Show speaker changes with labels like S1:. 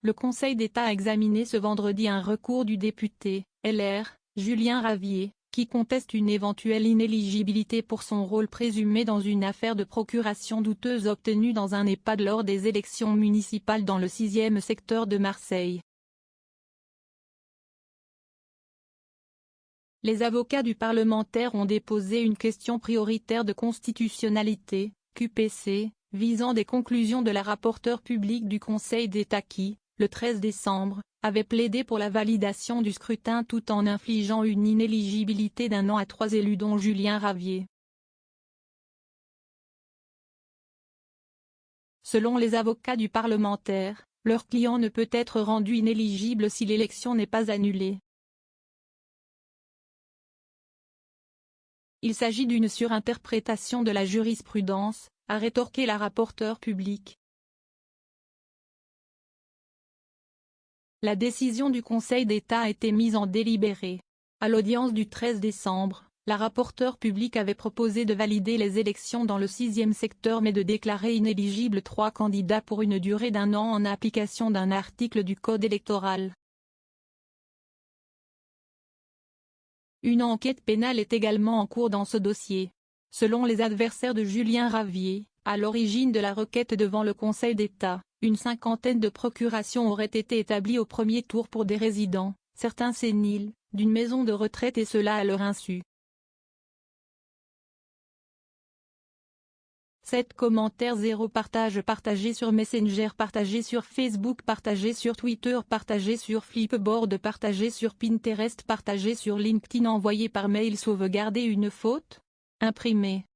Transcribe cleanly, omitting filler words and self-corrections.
S1: le Conseil d'État a examiné ce vendredi un recours du député LR, Julien Ravier, qui conteste une éventuelle inéligibilité pour son rôle présumé dans une affaire de procuration douteuse obtenue dans un EHPAD lors des élections municipales dans le 6e secteur de Marseille. Les avocats du parlementaire ont déposé une question prioritaire de constitutionnalité, QPC, visant des conclusions de la rapporteure publique du Conseil d'État qui, le 13 décembre, avait plaidé pour la validation du scrutin tout en infligeant une inéligibilité d'1 an à 3 élus dont Julien Ravier. Selon les avocats du parlementaire, leur client ne peut être rendu inéligible si l'élection n'est pas annulée. Il s'agit d'une surinterprétation de la jurisprudence, a rétorqué la rapporteure publique. La décision du Conseil d'État a été mise en délibéré. À l'audience du 13 décembre, la rapporteure publique avait proposé de valider les élections dans le 6e secteur mais de déclarer inéligibles 3 candidats pour une durée d'1 an en application d'un article du Code électoral. Une enquête pénale est également en cours dans ce dossier. Selon les adversaires de Julien Ravier, à l'origine de la requête devant le Conseil d'État, une 50aine de procurations auraient été établies au premier tour pour des résidents, certains séniles, d'une maison de retraite et cela à leur insu. 7 commentaires 0 partage partagé sur Messenger partagé sur Facebook partagé sur Twitter partagé sur Flipboard partagé sur Pinterest partagé sur LinkedIn envoyé par mail sauvegarder une faute? Imprimé.